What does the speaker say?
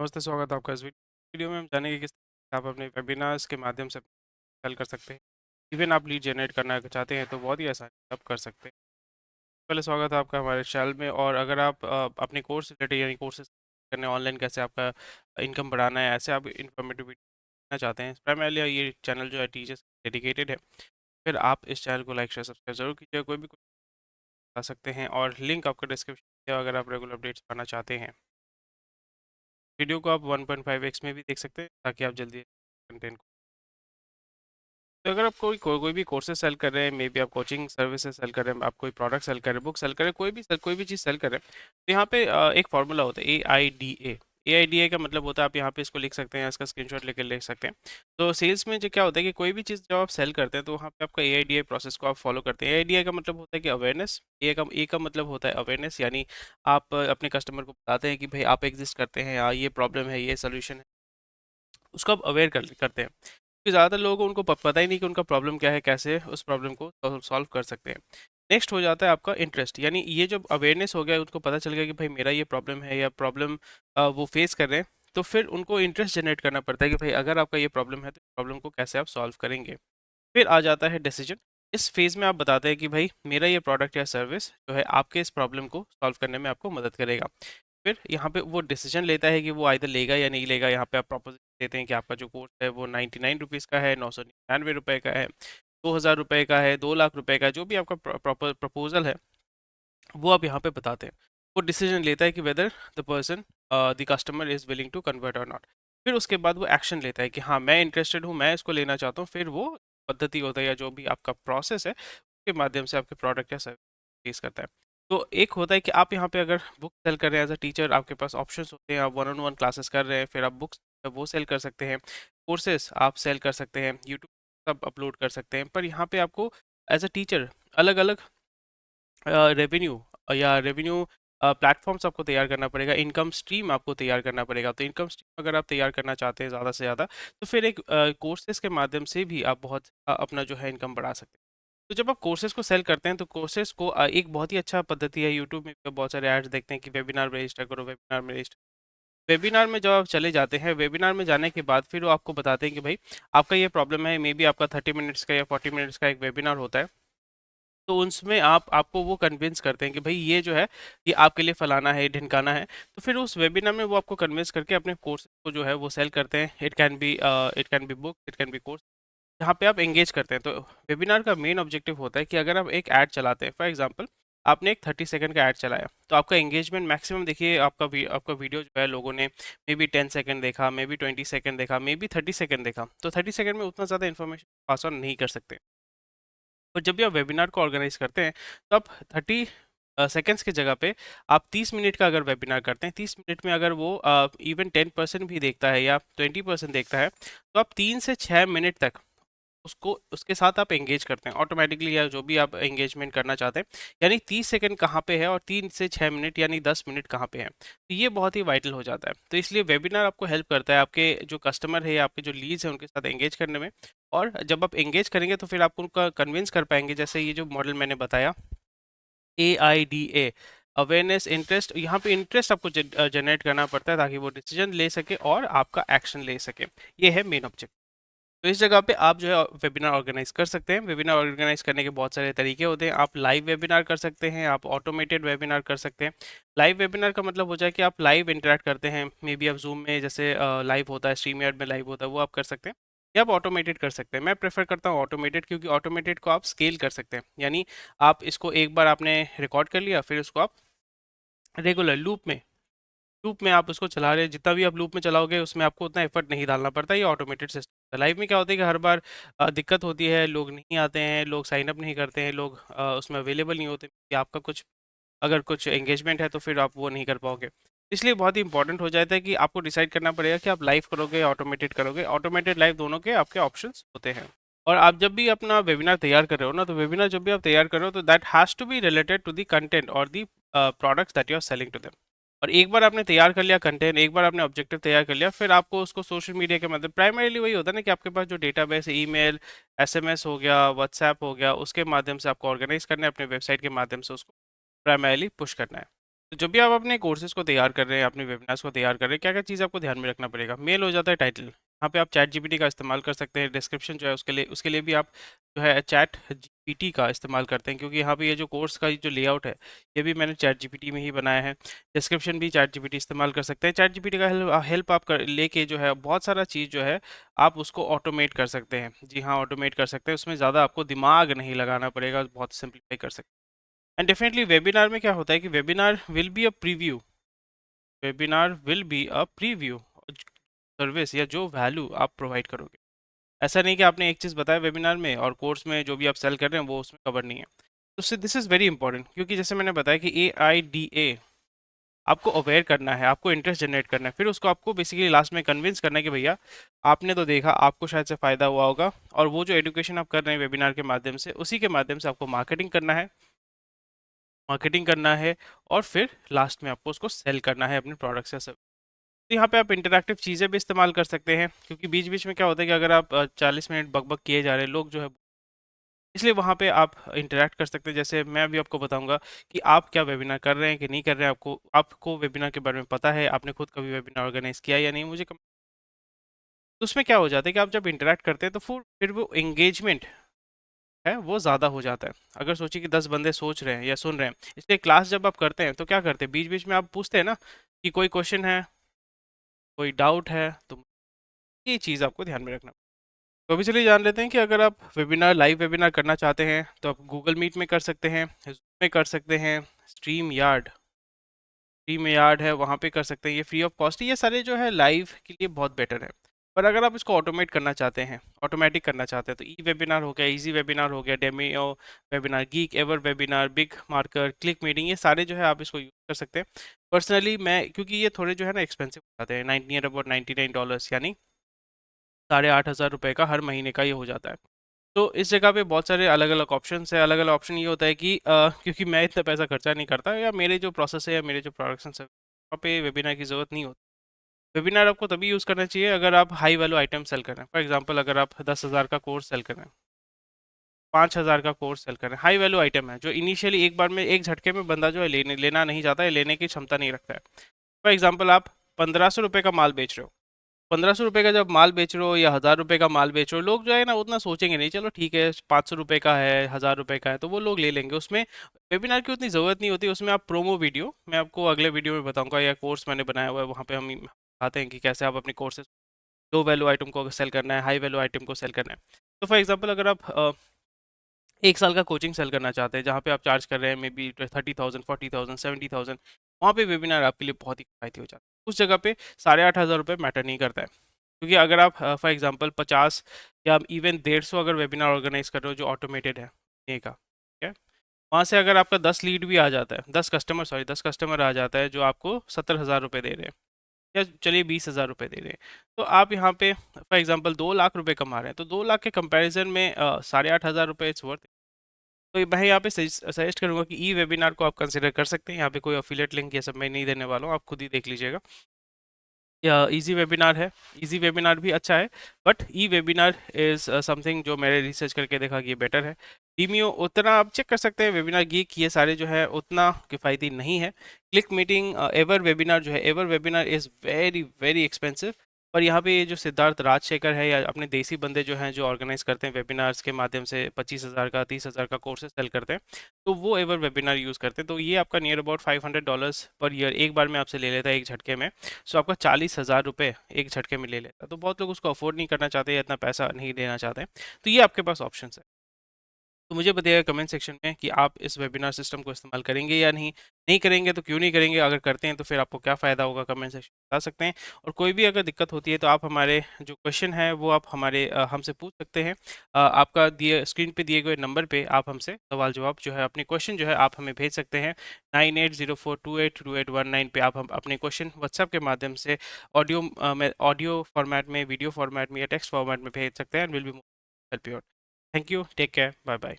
नमस्ते, स्वागत है आपका इस वीडियो में। हम जानेंगे किस तरह से आप अपने वेबिनार्स के माध्यम से सेल कर सकते हैं। इवन आप लीड जनरेट करना चाहते हैं तो बहुत ही आसानी से आप कर सकते हैं। पहले स्वागत है आपका हमारे चैनल में। और अगर आप अपने कोर्स रिलेटेड यानी कोर्सेज करने ऑनलाइन कैसे आपका इनकम बढ़ाना है, ऐसे आप इन्फॉर्मेटिव वीडियो देखना चाहते हैं, प्राइमरली ये चैनल जो है टीचर्स डेडिकेटेड है, फिर आप इस चैनल को लाइक शेयर सब्सक्राइब जरूर कीजिए। कोई भी कुछ बता सकते हैं और लिंक आपका डिस्क्रिप्शन में है अगर आप रेगुलर अपडेट्स पाना चाहते हैं। वीडियो को आप 1.5x में भी देख सकते हैं ताकि आप जल्दी कंटेंट को। तो अगर आप कोई भी कोर्सेज सेल कर रहे हैं, मे बी आप कोचिंग सर्विसेज सेल कर रहे हैं, आप कोई प्रोडक्ट सेल कर रहे हैं, बुक सेल कर रहे हैं, कोई भी चीज़ सेल कर रहे हैं, तो यहाँ पे एक फार्मूला होता है AIDA का मतलब होता है, आप यहाँ पे इसको लिख सकते हैं, इसका स्क्रीनशॉट लेकर लिख सकते हैं। तो सेल्स में जो क्या होता है कि कोई भी चीज़ जब आप सेल करते हैं तो वहाँ पे आपका AIDA प्रोसेस को आप फॉलो करते हैं। AIDA का मतलब होता है कि अवेयरनेस। ए का मतलब होता है अवेयरनेस, यानी आप अपने कस्टमर को बताते हैं कि भाई आप एग्जिस्ट करते हैं, या ये प्रॉब्लम है, ये सोल्यूशन है, उसको आप अवेयर करते हैं। क्योंकि ज़्यादातर लोगों को उनको पता ही नहीं कि उनका प्रॉब्लम क्या है, कैसे उस प्रॉब्लम को सॉल्व कर सकते हैं। नेक्स्ट हो जाता है आपका इंटरेस्ट, यानी ये जब अवेयरनेस हो गया, उनको पता चल गया कि भाई मेरा ये प्रॉब्लम है या प्रॉब्लम वो फेस कर रहे हैं, तो फिर उनको इंटरेस्ट जनरेट करना पड़ता है कि भाई अगर आपका ये प्रॉब्लम है तो प्रॉब्लम को कैसे आप सॉल्व करेंगे। फिर आ जाता है डिसीजन। इस फेज़ में आप बताते हैं कि भाई मेरा ये प्रोडक्ट या सर्विस जो है आपके इस प्रॉब्लम को सॉल्व करने में आपको मदद करेगा। फिर यहाँ पे वो डिसीजन लेता है कि वो आइदर लेगा या नहीं लेगा। यहाँ पे आप प्रपोज़ल देते हैं कि आपका जो कोर्स है वो 99 रुपीज़ का है, 999 रुपए का है, 2000 रुपए का है, 2 लाख रुपए का है, जो भी आपका प्रपोज़ल है वो आप यहाँ पे बताते हैं। वो डिसीजन लेता है कि whether the person the customer is willing to convert और नॉट। फिर उसके बाद वो एक्शन लेता है कि हाँ, मैं इंटरेस्टेड हूँ, मैं इसको लेना चाहता हूँ। फिर वो पद्धति होता है या जो भी आपका प्रोसेस है, उसके माध्यम से आपके प्रोडक्ट या सर्विस पेश करता है। तो एक होता है कि आप यहाँ पे अगर बुक सेल कर रहे हैं एज़ अ टीचर, आपके पास ऑप्शंस होते हैं, आप वन ऑन वन क्लासेस कर रहे हैं, फिर आप बुक्स वो सेल कर सकते हैं, कोर्सेज़ आप सेल कर सकते हैं, यूट्यूब सब अपलोड कर सकते हैं। पर यहाँ पे आपको एज़ अ टीचर अलग-अलग रेवेन्यू या रेवेन्यू प्लेटफॉर्म्स आपको तैयार करना पड़ेगा, इनकम स्ट्रीम आपको तैयार करना पड़ेगा। तो इनकम स्ट्रीम अगर आप तैयार करना चाहते हैं ज़्यादा से ज़्यादा, तो फिर एक कोर्सेज के माध्यम से भी आप बहुत अपना जो है इनकम बढ़ा सकते हैं। तो जब आप कोर्सेज को सेल करते हैं तो कोर्सेज को एक बहुत ही अच्छा पद्धति है। यूट्यूब में भी बहुत सारे एड्स देखते हैं कि वेबिनार में रजिस्टर करो, वेबिनार में रजिस्टर। वेबिनार में जब आप चले जाते हैं, वेबिनार में जाने के बाद फिर वो आपको बताते हैं कि भाई आपका ये प्रॉब्लम है, मे बी आपका 30 मिनट्स का या 40 मिनट्स का एक वेबिनार होता है। तो उसमें आपको वो कन्विंस करते हैं कि भाई ये जो है, ये आपके लिए फलाना है, ढिमकाना है। तो फिर उस वेबिनार में वो आपको कन्विंस करके अपने कोर्स को जो है वो सेल करते हैं। It can be book, it can be course, जहाँ पे आप एंगेज करते हैं। तो वेबिनार का मेन ऑब्जेक्टिव होता है कि अगर आप एक ऐड चलाते हैं, फॉर एग्जांपल आपने एक 30 सेकंड का ऐड चलाया, तो आपका एंगेजमेंट मैक्सिमम देखिए, आपका वीडियो जो है लोगों ने मे बी 10 सेकंड देखा, मे बी 20 सेकंड देखा, मे बी 30 सेकंड देखा। तो 30 सेकंड में उतना ज़्यादा इन्फॉर्मेशन पास ऑन नहीं कर सकते। और जब भी आप वेबिनार को ऑर्गेनाइज करते हैं तो आप 30 सेकेंड्स की जगह पे आप 30 मिनट का अगर वेबिनार करते हैं, 30 मिनट में अगर वो इवन 10% भी देखता है या 20% देखता है, तो आप 3 से 6 मिनट तक उसको उसके साथ आप एंगेज करते हैं ऑटोमेटिकली, या जो भी आप एंगेजमेंट करना चाहते हैं। यानी 30 सेकंड कहाँ पे है और 3 से 6 मिनट यानी 10 मिनट कहाँ पे है, तो ये बहुत ही वाइटल हो जाता है। तो इसलिए वेबिनार आपको हेल्प करता है आपके जो कस्टमर है या आपके जो लीड्स हैं उनके साथ एंगेज करने में। और जब आप एंगेज करेंगे तो फिर आप उनका कन्विंस कर पाएंगे, जैसे ये जो मॉडल मैंने बताया, AIDA, अवेयरनेस, इंटरेस्ट। यहाँ पे इंटरेस्ट आपको जनरेट करना पड़ता है ताकि वो डिसीजन ले सके और आपका एक्शन ले सके। ये है मेन ऑब्जेक्ट। तो इस जगह पे आप जो है वेबिनार ऑर्गेनाइज कर सकते हैं। वेबिनार ऑर्गेनाइज करने के बहुत सारे तरीके होते हैं। आप लाइव वेबिनार कर सकते हैं, आप ऑटोमेटेड वेबिनार कर सकते हैं। लाइव वेबिनार का मतलब हो जाए कि आप लाइव इंटरेक्ट करते हैं, मे बी आप जूम में जैसे लाइव होता है, स्ट्रीम यार्ड में लाइव होता है, वो आप कर सकते हैं। या आप ऑटोमेटेड कर सकते हैं। मैं प्रेफर करता हूँ ऑटोमेटेड, क्योंकि ऑटोमेटेड को आप स्केल कर सकते हैं। यानी आप इसको एक बार आपने रिकॉर्ड कर लिया, फिर उसको आप रेगुलर लूप में आप उसको चला रहे हैं। जितना भी आप लूप में चलाओगे उसमें आपको उतना एफर्ट नहीं डालना पड़ता। ये ऑटोमेटेड सिस्टम है। लाइव में क्या होता है कि हर बार दिक्कत होती है, लोग नहीं आते हैं, लोग साइन अप नहीं करते हैं, लोग उसमें अवेलेबल नहीं होते, कि आपका कुछ अगर कुछ एंगेजमेंट है तो फिर आप वो नहीं कर पाओगे। इसलिए बहुत ही इंपॉर्टेंट हो जाता है कि आपको डिसाइड करना पड़ेगा कि आप लाइव करोगे या ऑटोमेटेड करोगे। ऑटोमेटेड लाइव दोनों के आपके ऑप्शंस होते हैं। और आप जब भी अपना वेबिनार तैयार कर रहे हो ना, तो वेबिनार जब भी आप तैयार कर रहे हो तो that has to be related to the content और the products that you are selling to them. और एक बार आपने तैयार कर लिया कंटेंट, एक बार आपने ऑब्जेक्टिव तैयार कर लिया, फिर आपको उसको सोशल मीडिया के मतलब प्राइमरीली वही होता है ना कि आपके पास जो डेटाबेस है, ईमेल, एसएमएस हो गया, व्हाट्सएप हो गया, उसके माध्यम से आपको ऑर्गेनाइज करना है, अपने वेबसाइट के माध्यम से उसको प्राइमरीली पुश करना है। तो जब भी आप अपने कोर्सेज़ को तैयार कर रहे हैं, अपने वेबिनार्स को तैयार कर रहे हैं, क्या-क्या चीज़ आपको ध्यान में रखना पड़ेगा? मेन हो जाता है टाइटल। यहाँ पे आप चैट जीपीटी का इस्तेमाल कर सकते हैं, डिस्क्रिप्शन जो है उसके लिए भी आप जो है चैट जीपीटी का इस्तेमाल करते हैं, क्योंकि यहाँ पे ये जो कोर्स का जो लेआउट है, ये भी मैंने चैट जीपीटी में ही बनाया है। डिस्क्रिप्शन भी चैट जीपीटी इस्तेमाल कर सकते हैं। चैट जीपीटी का हेल्प आप कर लेके जो है बहुत सारा चीज़ जो है आप उसको ऑटोमेट कर सकते हैं। जी हाँ, ऑटोमेट कर सकते हैं। उसमें ज़्यादा आपको दिमाग नहीं लगाना पड़ेगा, बहुत सिंप्लीफाई कर सकते हैं। एंड डेफिनेटली वेबिनार में क्या होता है कि webinar will be a preview service या जो वैल्यू आप प्रोवाइड करोगे। ऐसा नहीं कि आपने एक चीज़ बताया वेबिनार में और कोर्स में जो भी आप सेल कर रहे हैं वो उसमें कवर नहीं है। तो दिस इज़ वेरी इंपॉर्टेंट, क्योंकि जैसे मैंने बताया कि AIDA आपको अवेयर करना है, आपको इंटरेस्ट जनरेट करना है, फिर उसको आपको बेसिकली लास्ट में कन्विंस करना है कि भैया आपने तो देखा, आपको शायद से फ़ायदा हुआ होगा, और वो जो एजुकेशन आप कर रहे हैं वेबिनार के माध्यम से, उसी के माध्यम से आपको मार्केटिंग करना है और फिर लास्ट में आपको उसको सेल करना है अपने प्रोडक्ट्स या सर्विस। तो यहाँ पे आप इंटरैक्टिव चीज़ें भी इस्तेमाल कर सकते हैं, क्योंकि बीच-बीच में क्या होता है कि अगर आप 40 मिनट बक-बक किए जा रहे हैं, लोग जो है, इसलिए वहाँ पे आप इंटरैक्ट कर सकते हैं। जैसे मैं अभी आपको बताऊँगा कि आप क्या वेबिनार कर रहे हैं कि नहीं कर रहे हैं, आपको वेबिनार के बारे में पता है, आपने खुद कभी वेबिनार ऑर्गेनाइज़ किया या नहीं, मुझे कम तो उसमें क्या हो जाता है कि आप जब इंटरैक्ट करते हैं तो फिर वो एंगेजमेंट है वो ज़्यादा हो जाता है। अगर सोचिए कि 10 बंदे सोच रहे हैं या सुन रहे हैं, इसलिए क्लास जब आप करते हैं तो क्या करते हैं, बीच-बीच में आप पूछते हैं ना कि कोई क्वेश्चन है, कोई डाउट है, तो ये चीज़ आपको ध्यान में रखना। तो अभी चलिए जान लेते हैं कि अगर आप लाइव वेबिनार करना चाहते हैं तो आप गूगल मीट में कर सकते हैं, ज़ूम में कर सकते हैं, स्ट्रीम यार्ड है वहाँ पे कर सकते हैं, ये फ्री ऑफ कॉस्ट है। ये सारे जो है लाइव के लिए बहुत बेटर है। पर अगर आप इसको ऑटोमेट करना चाहते हैं, ऑटोमेटिक करना चाहते हैं, तो ई वेबिनार हो गया, इजी वेबिनार हो गया, डेमियो वेबिनार, गीक ever webinar, big marker, click meeting, ये सारे जो है आप इसको यूज़ कर सकते हैं। पर्सनली मैं, क्योंकि ये थोड़े जो है ना एक्सपेंसिव हो जाते हैं, नियर अबाउट $99, यानी $8,500 का हर महीने का ये हो जाता है। तो इस जगह पे बहुत सारे अलग-अलग ऑप्शंस हैं। अलग-अलग ऑप्शन ये होता है कि क्योंकि मैं इतना पैसा खर्चा नहीं करता, या मेरे जो प्रोसेस है या मेरे जो प्रोडक्शंस है, वहाँ पे वेबिनार की ज़रूरत नहीं होती। वेबिनार आपको तभी यूज़ करना चाहिए अगर आप हाई वैल्यू आइटम सेल कर रहे हैं। फॉर एग्जांपल अगर आप 10,000 का कोर्स सेल कर रहे हैं, 5,000 का कोर्स सेल कर रहे हैं, हाई वैल्यू आइटम है, जो इनिशियली एक बार में एक झटके में बंदा जो है लेना नहीं चाहता है, लेने की क्षमता नहीं रखता है। फॉर एग्जांपल आप ₹1,500 का माल बेच रहे हो। ₹1500 का जब माल बेच रहे हो या ₹1000 का माल बेच रहे हो, लोग जो है ना उतना सोचेंगे नहीं, चलो ठीक है ₹500 का है, ₹1000 का है, तो वो लोग ले लेंगे। उसमें वेबिनार की उतनी ज़रूरत नहीं होती, उसमें आप प्रोमो वीडियो, मैं आपको अगले वीडियो में बताऊँगा, या कोर्स मैंने बनाया हुआ है, वहाँ पे हम बताते हैं कि कैसे आप अपने कोर्सेज़ लो वैल्यू आइटम को सेल करना है, हाई वैल्यू आइटम को सेल करना है। तो फॉर एग्ज़ाम्पल अगर आप 1 साल का कोचिंग सेल करना चाहते हैं, जहाँ पे आप चार्ज कर रहे हैं मे बी 30,000, 40,000, 70,000, वहाँ पे वेबिनार आपके लिए बहुत ही किफ़ायती हो जाता है। उस जगह पे ₹8,500 मैटर नहीं करता है। क्योंकि अगर आप फॉर एग्जांपल 50 या इवन 150 अगर वेबिनार ऑर्गेनाइज कर रहे हो जो ऑटोमेटेड है, ए का, ठीक है? वहाँ से अगर आपका 10 लीड भी आ जाता है, 10 कस्टमर आ जाता है जो आपको ₹70,000 दे रहे हैं, या चलिए ₹20,000 दे रहे हैं। तो आप यहाँ पे फॉर एग्जांपल 2 लाख रुपए कमा रहे हैं, तो 2 लाख के कंपैरिजन में ₹8,500 इट्स वर्थ। तो मैं यहाँ पे सजेस्ट करूँगा कि ई वेबिनार को आप कंसिडर कर सकते हैं। यहाँ पे कोई एफिलिएट लिंक ये सब मैं नहीं देने वाला हूँ, आप खुद ही देख लीजिएगा। या इजी वेबिनार है, इजी वेबिनार भी अच्छा है, but E webinar is something जो मैंने रिसर्च करके देखा कि ये बेटर है। वीमियो उतना आप चेक कर सकते हैं, वेबिनार गीक ये सारे जो है उतना किफ़ायती नहीं है। क्लिक मीटिंग, एवर वेबिनार जो है, ever webinar is very very expensive. पर यहाँ पे ये जो सिद्धार्थ राजशेखर है, या अपने देसी बंदे जो हैं जो ऑर्गेनाइज करते हैं वेबिनार्स के माध्यम से 25,000 का 30,000 का कोर्सेज सेल करते हैं, तो वो एवर वेबिनार यूज़ करते हैं। तो ये आपका नियर अबाउट $500 पर ईयर एक बार में आपसे ले लेता है एक झटके में। सो आपका 40,000 रुपये एक झटके में ले लेता है। तो बहुत लोग उसको अफोर्ड नहीं करना चाहते या इतना पैसा नहीं देना चाहते हैं। तो ये आपके पास ऑप्शन है। तो मुझे बताइएगा कमेंट सेक्शन में कि आप इस वेबिनार सिस्टम को इस्तेमाल करेंगे या नहीं। नहीं करेंगे तो क्यों नहीं करेंगे, अगर करते हैं तो फिर आपको क्या फ़ायदा होगा, कमेंट सेक्शन में बता सकते हैं। और कोई भी अगर दिक्कत होती है तो आप हमारे जो क्वेश्चन है वो आप हमसे पूछ सकते हैं। आपका दिए स्क्रीन पे दिए गए नंबर पे आप हमसे सवाल जवाब जो है, अपने क्वेश्चन जो है आप हमें भेज सकते हैं। 9804282819 पे आप हम अपने क्वेश्चन व्हाट्सएप के माध्यम से ऑडियो फॉर्मेट में, वीडियो फॉर्मेट में या टेक्स्ट फॉर्मेट में भेज सकते हैं, and will be help you out. Thank you, take care, bye bye.